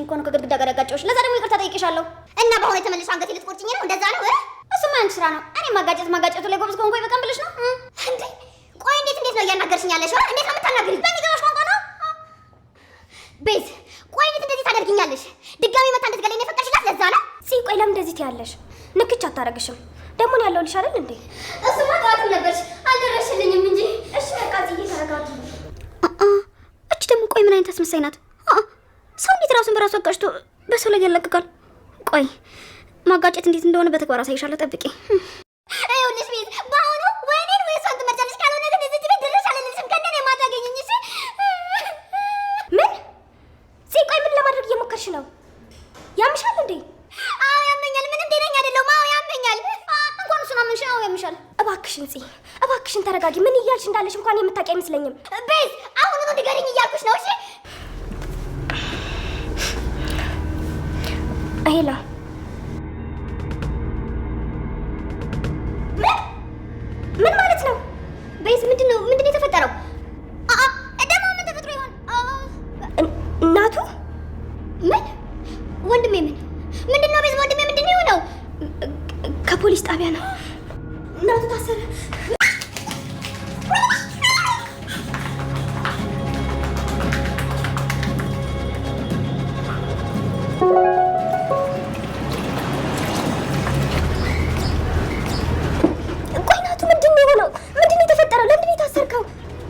እኮ ነው ከግድግዳ ጋር ያጋጨሁሽ። ለዛ ደግሞ ይቅርታ ጠይቄሻለሁ። እና በአሁኑ የተመለስሽ አንገቴ ልትቆርጭኝ ነው? እንደዛ ነው? እሱማ አንቺ ስራ ነው። እኔ ማጋጨቱ ላይ ጎበዝ ከሆንኩ በቃም ብለሽ ነው እንዴ? ቆይ እንዴት ነው እያናገርሽኝ ያለሽ? እንዴት ነው የምታናግሪኝ? በሚገባሽ ቋንቋ ነው ቤዝ። ቆይ እንዴት እንደዚህ ታደርጊኛለሽ? ድጋሚ መታ እንድትገለኝ ነው የፈቀድሽላት? ለዛ ነው ቆይ ለምን እንደዚህ ትያለሽ? ንክች አታረግሽም ደግሞ ነው ያለውልሽ አይደል እንዴ? እሱማ ጠዋትም ነበርሽ አልደረሽልኝም እንጂ። እሺ በቃ እዚህ ተረጋጊ። እቺ ደግሞ ቆይ ምን አይነት አስመሳይ ናት? ሰው እንዴት ራሱን በራሱ አጋጭቶ በሰው ላይ ያለቅቃል? ቆይ ማጋጨት እንዴት እንደሆነ በተግባር አሳይሻለሁ። ጠብቂ። ይኸውልሽ ቤት በአሁኑ ወይኔን ወይ እሷን ትመርጫለሽ፣ ካልሆነ ግን እዚህ ቤት ድረሽ አልልሽም። ከእንደኔ የማታገኘኝ። እሺ ምን ቆይ ምን ለማድረግ እየሞከርሽ ነው? ያምሻል እንዴ? አዎ ያመኛል። ምንም ጤነኛ አይደለሁም። አዎ ያመኛል። እንኳን እሱን አመንሽ። አዎ ያምሻል። እባክሽን እባክሽን ተረጋጊ። ምን እያልሽ እንዳለሽ እንኳን የምታውቂ አይመስለኝም። ቤት አሁኑኑ ንገሪኝ እያልኩሽ ነው። እሺ ሄሎ ምን ማለት ነው? ቤዝ ምንድነው የተፈጠረው? ደግሞ ምን ተፈጥሮ ይሆን? እናቱ ምን ወንድሜ ምንድነው? ቤዝ ወንድሜ ምንድነው የሆነው? ከፖሊስ ጣቢያ ነው። እናቱ ታሰረ።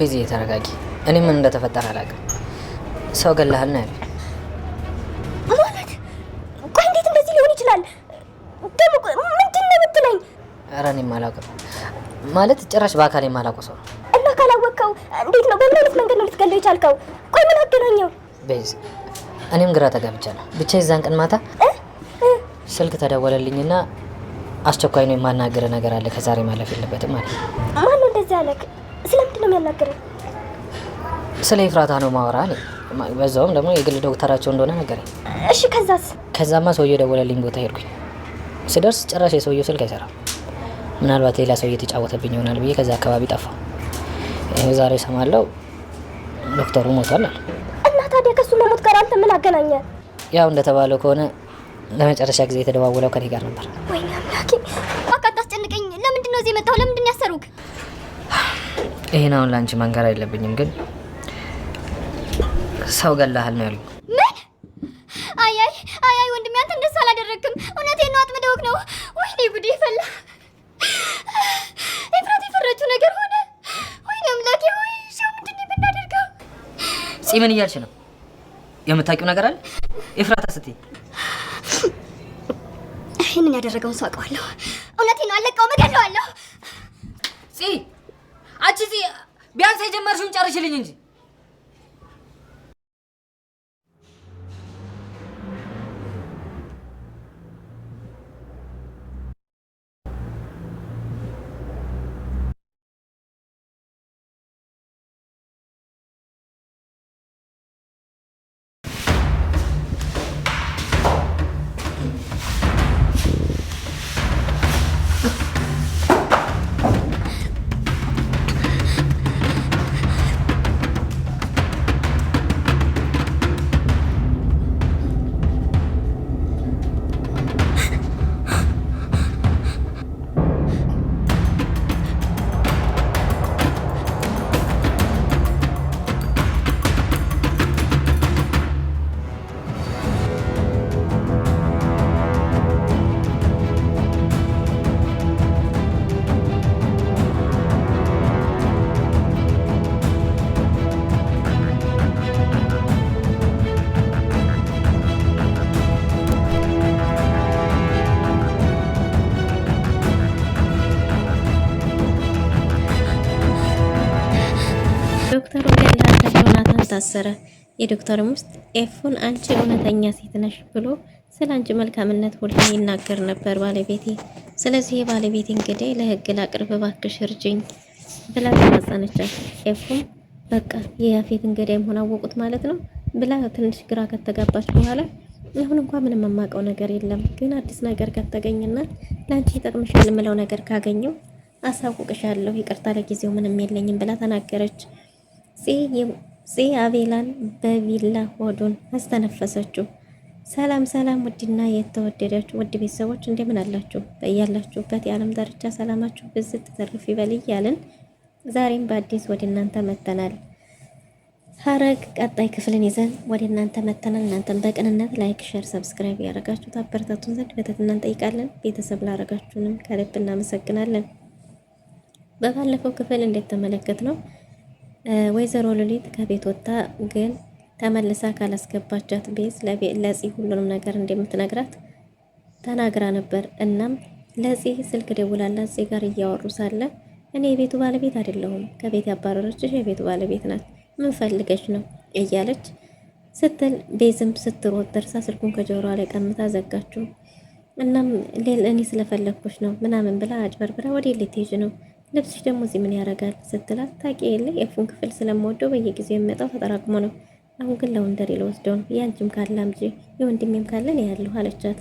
ቤዚ ተረጋጊ። እኔ ምን እንደተፈጠረ አላውቅም። ሰው ገለሃል ነው ያለኝ። ማለት ቆይ እንዴት እንደዚህ ሊሆን ይችላል? ደግሞ ምንድነው የምትለኝ? ኧረ እኔም አላውቅም። ማለት ጭራሽ በአካል የማላውቀው ሰው ነው። እና ካላወቅከው እንዴት ነው? በምን አይነት መንገድ ነው ልትገለው የቻልከው? ቆይ ምን አገናኘው? ቤዚ እኔም ግራ ተጋብቻለሁ። ብቻ የዛን ቀን ማታ ስልክ ተደወለልኝና አስቸኳይ ነው የማናገር ነገር አለ፣ ከዛሬ ማለፍ የለበትም ማለት ነው። ማን ነው እንደዚህ ያለክ? ስለምንድን ነው የሚያናገረኝ? ስለ ኤፍራታ ነው ማወራ። በዛውም ደግሞ የግል ዶክተራቸው እንደሆነ ነገረኝ። እሺ ከዛማ ሰውዬው ደወለልኝ። ቦታ ሄድኩኝ። ስደርስ ጭራሽ የሰውዬው ስልክ አይሰራም። ምናልባት ሌላ ሰው እየተጫወተብኝ ይሆናል ብዬ ከዛ አካባቢ ጠፋሁ። ይኸው ዛሬ እሰማለሁ ዶክተሩ ሞቷል አለ። እና ታዲያ ከሱ መሞት ጋር አንተ ምን አገናኘ? ያው እንደተባለው ከሆነ ለመጨረሻ ጊዜ የተደዋወለው ከኔ ጋር ነበር። ወይኔ አምላኬ! በቃ አታስጨንቀኝ። ለምንድን ነው እዚህ የመጣው? ለምንድን ነው ያሰሩክ? ይሄን አሁን ላንቺ መንገር አይለብኝም፣ ግን ሰው ገለሃል ነው ያሉኝ። ምን? አይ ወንድሜ አንተ እንደዛ አላደረክም። እውነቴን ነው፣ አጥምደውክ ነው። ወይኔ ጉዴ ፈላ። ኤፍራት የፈረችው ነገር ሆነ። ወይኔ አምላኬ ሆይ! ሻው ምንድን ነው የምናደርገው? ምን እያልሽ ነው? የምታውቂው ነገር አለ? ኤፍራታ ስትይ ይሄንን ያደረገውን ሰው አውቀዋለሁ። እውነቴን ነው፣ አለቀውም፣ እገለዋለሁ። አንቺ ቢያንስ የጀመርሽውን ጨርሽልኝ እንጂ። ዶክተሩ ገላታ ዮናታን ታሰረ። የዶክተሩም ውስጥ ኤፉን አንቺ እውነተኛ ሴት ነሽ ብሎ ስለ አንቺ መልካምነት ሁሉ ይናገር ነበር ባለቤቴ። ስለዚህ የባለቤቴ እንግዲህ ለህግ ላቅርብ እባክሽ እርጅኝ ብላ ተማጸነቻት። ኤፉም በቃ የያፌት እንግዲህ መሆን አወቁት ማለት ነው ብላ ትንሽ ግራ ከተጋባች በኋላ አሁን እንኳን ምንም የማውቀው ነገር የለም፣ ግን አዲስ ነገር ከተገኘና ላንቺ ይጠቅምሻል የምለው ነገር ካገኘው አሳውቅሻለሁ፣ ይቅርታ ለጊዜው ምንም የለኝም ብላ ተናገረች። አቤላን በቢላ ሆዱን አስተነፈሰችው። ሰላም ሰላም፣ ውድና የተወደዳችሁ ውድ ቤተሰቦች እንደምን አላችሁ? በያላችሁበት የዓለም ዳርቻ ሰላማችሁ ብዝት ተርፍ ይበል እያልን ዛሬም በአዲስ ወደ እናንተ መጥተናል። ሐረግ ቀጣይ ክፍልን ይዘን ወደ እናንተ መጥተናል። እናንተም በቅንነት ላይክ፣ ሼር፣ ሰብስክራይብ ያደረጋችሁ ታበረታቱን ዘንድ በትህትና እንጠይቃለን። ቤተሰብ ላደረጋችሁንም ከልብ እናመሰግናለን። በባለፈው ክፍል እንደተመለከትነው ወይዘሮ ሉሊት ከቤት ወጣ ግን ተመልሳ ካላስገባቻት ቤዝ ለፂ ሁሉንም ነገር እንደምትነግራት ተናግራ ነበር። እናም ለፂ ስልክ ደውላላት ፂ ጋር እያወሩ ሳለ እኔ የቤቱ ባለቤት አይደለሁም፣ ከቤት ያባረረችሽ የቤቱ ባለቤት ናት፣ ምን ፈልገሽ ነው እያለች ስትል ቤዝም ስትሮጥ ደርሳ ስልኩን ከጆሮዋ ላይ ቀምታ ዘጋችው። እናም እኔ ስለፈለግኩሽ ነው ምናምን ብላ አጭበርብራ ወደ ልትሄጂ ነው፣ ልብስሽ ደግሞ እዚህ ምን ያደርጋል ስትላት ታውቂ የለ የፉን ክፍል ስለምወደው በየጊዜው የሚመጣው ተጠራቅሞ ነው፣ አሁን ግን ለወንደር ልወስደው ነው፣ ያንቺም ካለ አምጪ የወንድሜም ካለ ነው ያለው አለቻት።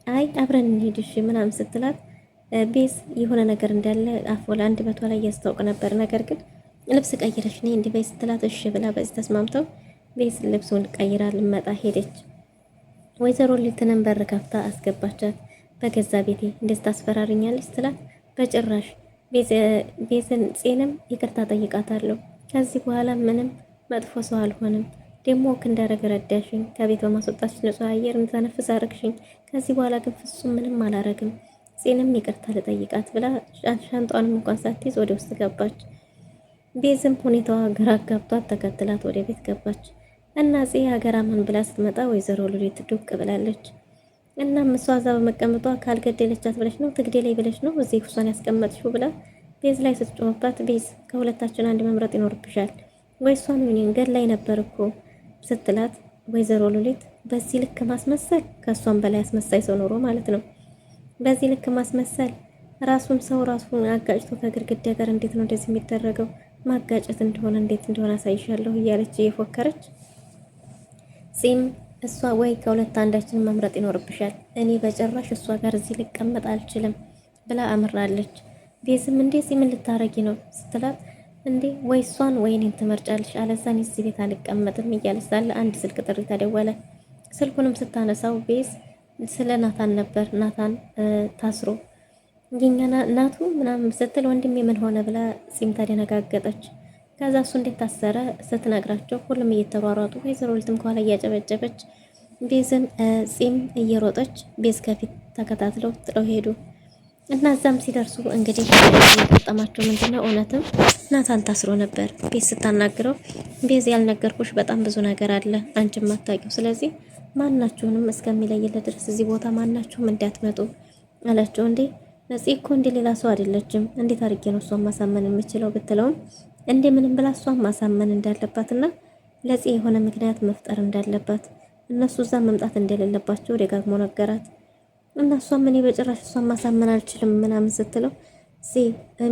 አይ አብረን እንሂድሽ ምናምን ስትላት ቤዝ የሆነ ነገር እንዳለ አፎላ አንድ በቷ ላይ ያስታውቅ ነበር። ነገር ግን ልብስ ቀይረሽ ነይ እንዲህ በይ ስትላት እሺ ብላ በዚህ ተስማምተው ቤዝ ልብሱን ቀይራ ልመጣ ሄደች። ወይዘሮ ሉሊትንም በር ከፍታ አስገባቻት። በገዛ ቤቴ እንደዚህ ታስፈራሪኛለች ስትላት በጭራሽ ቤዝን ፂንም ይቅርታ ጠይቃታለሁ፣ ከዚህ በኋላ ምንም መጥፎ ሰው አልሆንም፣ ደግሞ እንዳረገ ረዳሽኝ፣ ከቤት በማስወጣትሽ ንጹህ አየር እንድተነፍስ አረግሽኝ፣ ከዚህ በኋላ ግን ፍጹም ምንም አላረግም፣ ፂንም ይቅርታ ልጠይቃት ብላ ሻንጧንም እንኳን ሳትይዝ ወደ ውስጥ ገባች። ቤዝም ሁኔታዋ ግራ ጋብቷት ተከትላት ወደ ቤት ገባች እና ፂ ሀገራማን ብላ ስትመጣ ወይዘሮ ሉሊት ዱቅ ብላለች። እናም እሷ እዛ በመቀመጧ ካልገደለቻት ብለሽ ነው ትግደለኝ ብለሽ ነው እዚህ እሷን ያስቀመጥሽው ብላ ቤዝ ላይ ስትጮህባት ቤዝ ከሁለታችን አንድ መምረጥ ይኖርብሻል ወይ እሷን ምን ገድላይ ነበር እኮ ስትላት ወይዘሮ ሉሊት በዚህ ልክ ማስመሰል ከሷም በላይ አስመሳይ ሰው ኖሮ ማለት ነው። በዚህ ልክ ማስመሰል ራሱን አጋጭቶ ከግድግዳ ጋር እንዴት ነው እንደዚህ የሚደረገው? ማጋጨት እንደሆነ እንዴት እንደሆነ አሳይሻለሁ እያለች እየፎከረች ፂም እሷ ወይ ከሁለት አንዳችን መምረጥ ይኖርብሻል፣ እኔ በጭራሽ እሷ ጋር እዚህ ልቀመጥ አልችልም ብላ አምራለች። ቤዝም እንደዚህ ምን ልታረጊ ነው ስትላት እንዴ ወይ እሷን ወይ እኔን ትመርጫለሽ፣ አለዛ እኔ እዚህ ቤት አልቀመጥም እያለች ሳለ አንድ ስልክ ጥሪ ተደወለ። ስልኩንም ስታነሳው ቤዝ ስለ ናታን ነበር። ናታን ታስሮ የኛ ናቱ ምናምን ስትል ወንድሜ ምን ሆነ ብላ ፂም ተደነጋገጠች። ከዛ እሱ እንዴት ታሰረ ስትነግራቸው ሁሉም እየተሯሯጡ ወይዘሮ ሉሊትም ከኋላ እያጨበጨበች ቤዝን ፂም እየሮጠች ቤዝ ከፊት ተከታትለው ጥለው ሄዱ። እና እዛም ሲደርሱ እንግዲህ የገጠማቸው ምንድነው እውነትም ናታን ታስሮ ነበር። ቤዝ ስታናግረው ቤዝ ያልነገርኩሽ በጣም ብዙ ነገር አለ አንቺም ማታውቂው፣ ስለዚህ ማናችሁንም እስከሚለይለት ድረስ እዚህ ቦታ ማናችሁም እንዳትመጡ አላቸው። እንዴ ነፂ እኮ እንደ ሌላ ሰው አይደለችም፣ እንዴት አድርጌ ነው እሷን ማሳመን የምችለው ብትለውም እንደ ምንም ብላ እሷን ማሳመን እንዳለባትና ለፂ የሆነ ምክንያት መፍጠር እንዳለባት እነሱ እዛ መምጣት እንደሌለባቸው ደጋግሞ ነገራት። እና እሷም እኔ በጭራሽ እሷን ማሳመን አልችልም ምናምን ስትለው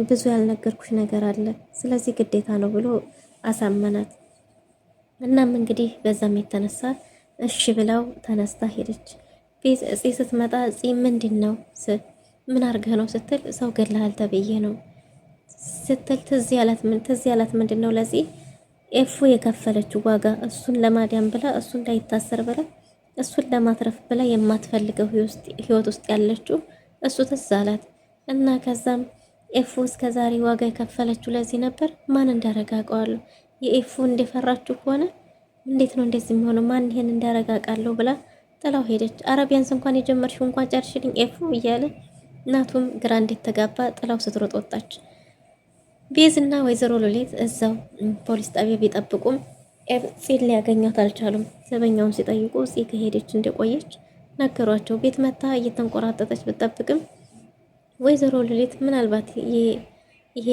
ብዙ ያልነገርኩሽ ነገር አለ፣ ስለዚህ ግዴታ ነው ብሎ አሳመናት። እናም እንግዲህ በዛም የተነሳ እሺ ብላው ተነስታ ሄደች። ፂ ስትመጣ ፂ ምንድነው ምን አርገህ ነው ስትል ሰው ገድለሃል ተብዬ ነው ስትል ትዝ ያላት ምንድነው ለፂ ኤፉ የከፈለችው ዋጋ እሱን ለማዳን ብላ እሱ እንዳይታሰር ብላ እሱን ለማትረፍ ብላ የማትፈልገው ህይወት ውስጥ ያለችው እሱ ትዝ አላት። እና ከዛም ኤፉ እስከዛሬ ዋጋ የከፈለችው ለዚህ ነበር። ማን እንዳረጋቀዋለሁ የኤፉ እንደፈራችሁ ከሆነ እንዴት ነው እንደዚህ የሚሆነው? ማን ይሄን እንዳረጋቃለሁ ብላ ጥላው ሄደች። አረቢያንስ እንኳን የጀመርሽው እንኳን ጨርሽልኝ ኤፉ እያለ እናቱም ግራ እንዴት ተጋባ ጥላው ስትሮጥ ወጣች። ቤዝና ወይዘሮ ሉሊት እዛው ፖሊስ ጣቢያ ቢጠብቁም ፂን ሊያገኟት አልቻሉም። ዘበኛውን ሲጠይቁ ፂ ከሄደች እንደቆየች ነገሯቸው። ቤት መታ እየተንቆራጠጠች ብትጠብቅም ወይዘሮ ሉሊት ምናልባት ይሄ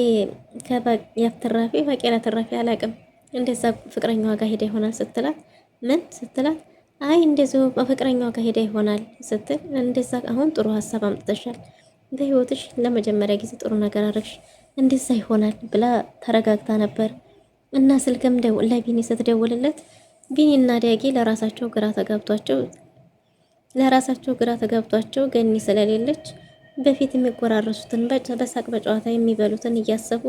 ያፍትራፊ ባቄላ ትራፊ አላቅም እንደዛ ፍቅረኛዋ ጋር ሄዳ ይሆናል ስትላት ምን ስትላት አይ እንደዚሁ በፍቅረኛዋ ጋር ሄዳ ይሆናል ስትል እንደዛ አሁን ጥሩ ሀሳብ አምጥተሻል፣ በህይወትሽ ለመጀመሪያ ጊዜ ጥሩ ነገር አረግሽ፣ እንደዛ ይሆናል ብላ ተረጋግታ ነበር። እና ስልክም ለቢኒ ስትደውልለት ቢኒና ዳጊ ለራሳቸው ግራ ተጋብቷቸው ገኒ ስለሌለች በፊት የሚጎራረሱትን በሳቅ በጨዋታ የሚበሉትን እያሰቡ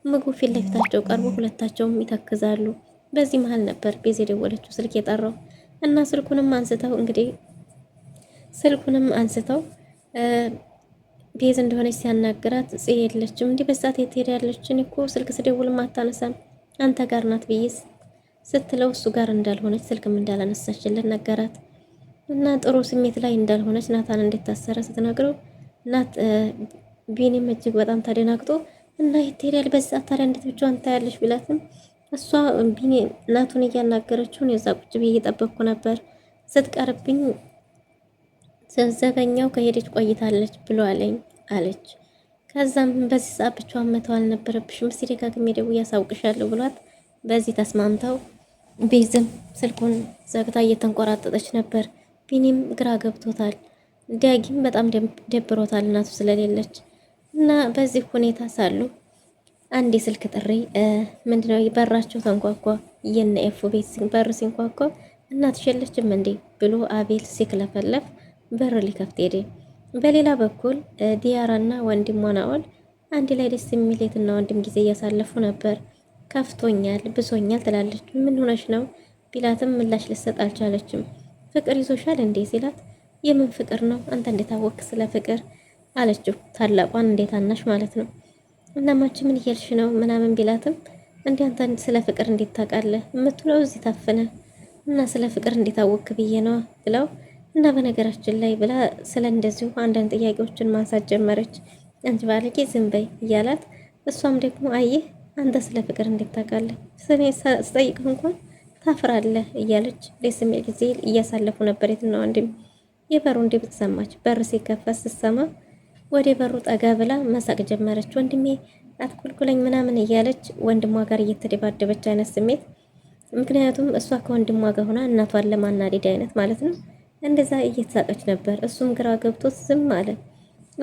ምግቡ ፊት ለፊታቸው ቀርቦ ሁለታቸውም ይተክዛሉ። በዚህ መሃል ነበር ቤዝ የደወለችው ስልክ የጠራው። እና ስልኩንም አንስተው ቤዝ እንደሆነች ሲያናግራት ጽ የለችም እንዲህ በዛት የትሄዳለች? እኔ እኮ ስልክ ስደውልም አታነሳም አንተ ጋር ናት ብዬ ስትለው እሱ ጋር እንዳልሆነች ስልክም እንዳላነሳችለት ነገራት። እና ጥሩ ስሜት ላይ እንዳልሆነች ናታን እንድታሰረ ስትነግረው ቢኒም እጅግ በጣም ተደናግጦ እና የት ትሄዳለች በዛ ታዲያ እንዴት ብቻዋን ታያለች ቢላትም እሷ ቢኒ ናቱን እያናገረችውን የዛ ቁጭ ብዬ እየጠበቅኩ ነበር ስትቀርብኝ ዘበኛው ከሄደች ቆይታለች ብሎ አለኝ አለች። ከዛም በዚህ ሰዓት ብቻዋን መተው አልነበረብሽም እስቲ ደጋግሜ ደውዬ አሳውቅሻለሁ ብሏት በዚህ ተስማምተው ቤዝም ስልኩን ዘግታ እየተንቆራጠጠች ነበር። ቢኒም ግራ ገብቶታል። ዳጊም በጣም ደብሮታል እናቱ ስለሌለች እና በዚህ ሁኔታ ሳሉ አንድ የስልክ ጥሪ ምንድነው በራቸው ተንኳኳ። የነ ኤፉ ቤት በር ሲንኳኳ እናትሽ የለችም እንዴ ብሎ አቤል ሲክለፈለፍ በር ሊከፍት ሄደ። በሌላ በኩል ዲያራና ወንድሟ ናኦል አንድ ላይ ደስ የሚል የትና ወንድም ጊዜ እያሳለፉ ነበር። ከፍቶኛል ብሶኛል ትላለች። ምን ሆነሽ ነው ቢላትም ምላሽ ልሰጥ አልቻለችም። ፍቅር ይዞሻል እንዴ ሲላት የምን ፍቅር ነው አንተ እንዴት አወቅክ ስለ ፍቅር አለችው። ታላቋን እንዴት አናሽ ማለት ነው። እናማች ምን እያልሽ ነው ምናምን ቢላትም እንዴ አንተ ስለ ፍቅር እንዴት ታውቃለህ የምትለው እዚህ ታፈነ እና ስለ ፍቅር እንዴት አወቅክ ብዬ ነው ብለው እና በነገራችን ላይ ብላ ስለ እንደዚሁ አንዳንድ ጥያቄዎችን ማንሳት ጀመረች። አንቺ ባለጌ ዝም በይ እያላት እሷም ደግሞ አየህ አንተ ስለ ፍቅር እንዴት ታውቃለህ ስኔ ስጠይቅህ እንኳን ታፍራለህ እያለች ደስ የሚል ጊዜ እያሳለፉ ነበር። የትና ወንድም የበሩን ድምፅ ሰማች። በር ሲከፈት ስትሰማ ወደ በሩ ጠጋ ብላ መሳቅ ጀመረች። ወንድሜ አትኩልኩለኝ ምናምን እያለች ወንድሟ ጋር እየተደባደበች አይነት ስሜት ምክንያቱም እሷ ከወንድሟ ጋር ሆና እናቷን ለማናደድ አይነት ማለት ነው። እንደዛ እየተሳቀች ነበር። እሱም ግራ ገብቶት ዝም አለ።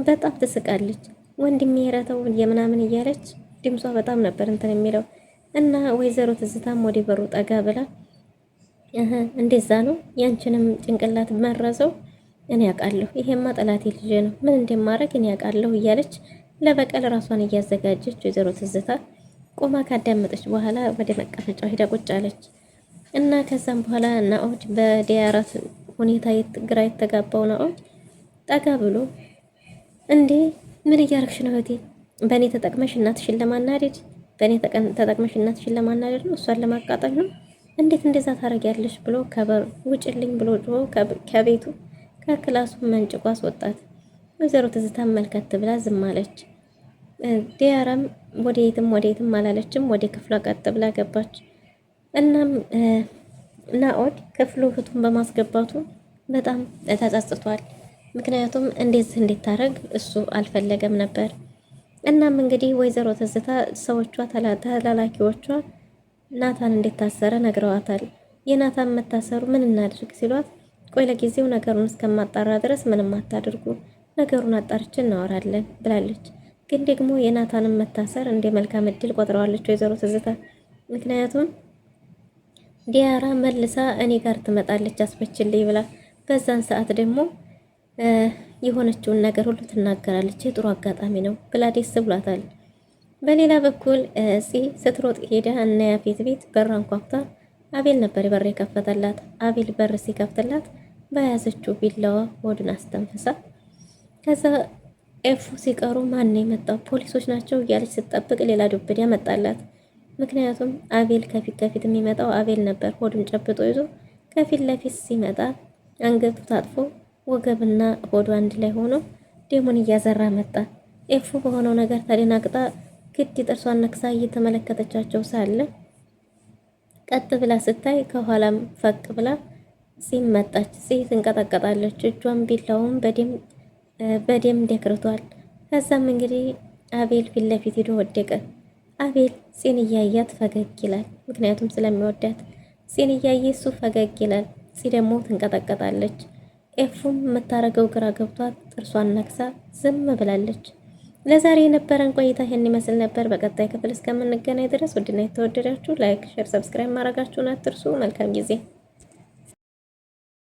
በጣም ትስቃለች። ወንድሜ የረተው የምናምን እያለች ድምጿ በጣም ነበር እንትን የሚለው እና ወይዘሮ ትዝታም ወደ በሩ ጠጋ ብላ እንደዛ ነው ያንቺንም ጭንቅላት መረዘው እኔ ያውቃለሁ፣ ይሄማ ጠላቴ ልጅ ነው ምን እንደማረግ እኔ ያውቃለሁ እያለች ለበቀል ራሷን እያዘጋጀች ወይዘሮ ትዝታ ቆማ ካዳመጠች በኋላ ወደ መቀመጫው ሄዳ ቁጭ አለች። እና ከዛም በኋላ ናኦድ በዲያራት ሁኔታ ግራ የተጋባው ናኦድ ጠጋ ብሎ እንዴ ምን እያረግሽ ነው እህቴ? በእኔ ተጠቅመሽ እናትሽን ለማናደድ ነው እሷን ለማቃጠል ነው እንዴት እንደዛ ታረጊያለሽ? ብሎ ከበር ውጭልኝ ብሎ ከቤቱ ከክላሱ መንጭቆ አስወጣት። ወይዘሮ ትዝታ መልከት ብላ ዝም አለች። ዲያራም ወዴትም አላለችም። ወደ ክፍሏ ቀጥ ብላ ገባች። እናም ናኦድ ክፍሉ እህቱን በማስገባቱ በጣም ተጸጽቷል። ምክንያቱም እንዴት ታረግ እሱ አልፈለገም ነበር። እናም እንግዲህ ወይዘሮ ትዝታ ሰዎቿ ተላላኪዎቿ ናታን እንድታሰረ ነግረዋታል። የናታን መታሰሩ ምን እናድርግ ሲሏት ቆይ ለጊዜው ነገሩን እስከማጣራ ድረስ ምንም አታድርጉ፣ ነገሩን አጣርቼ እናወራለን ብላለች። ግን ደግሞ የናታንን መታሰር እንደ መልካም እድል ቆጥረዋለች ወይዘሮ ትዝታ። ምክንያቱም ዲያራ መልሳ እኔ ጋር ትመጣለች አስመችልኝ ብላ በዛን ሰዓት ደግሞ የሆነችውን ነገር ሁሉ ትናገራለች። የጥሩ አጋጣሚ ነው ብላ ደስ ብሏታል። በሌላ በኩል ስትሮጥ ሄዳ እና ያፌት ቤት በር አንኳኩታ አቤል ነበር በር የከፈተላት። አቤል በር ሲከፍትላት በያዘችው ቢላዋ ሆዱን አስተንፍሳ ከዛ ኤፉ ሲቀሩ ማን የመጣው ፖሊሶች ናቸው እያለች ስትጠብቅ ሌላ ዱብዳ መጣላት። ምክንያቱም አቤል ከፊት የሚመጣው አቤል ነበር ሆዱን ጨብጦ ይዞ ከፊት ለፊት ሲመጣ አንገቱ ታጥፎ ወገብና ሆዱ አንድ ላይ ሆኖ ደሙን እያዘራ መጣ። ኤፉ በሆነው ነገር ተደናግጣ ግድ ጥርሷን ነክሳ እየተመለከተቻቸው ሳለ ቀጥ ብላ ስታይ ከኋላም ፈቅ ብላ ሲመጣች ትንቀጠቀጣለች። እጇን ቢላውም በደም ደክርቷል። ከዛም እንግዲህ አቤል ፊት ለፊት ሄዶ ወደቀ። አቤል ፂን እያያት ፈገግ ይላል። ምክንያቱም ስለሚወዳት ፂን እያየ እሱ ፈገግ ይላል። ፂ ደግሞ ትንቀጠቀጣለች። ኤፉም የምታረገው ግራ ገብቷት ጥርሷን ነክሳ ዝም ብላለች። ለዛሬ የነበረን ቆይታ ይሄን ይመስል ነበር። በቀጣይ ክፍል እስከምንገናኝ ድረስ ውድና የተወደዳችሁ ላይክ፣ ሼር፣ ሰብስክራይብ ማድረጋችሁን አትርሱ። መልካም ጊዜ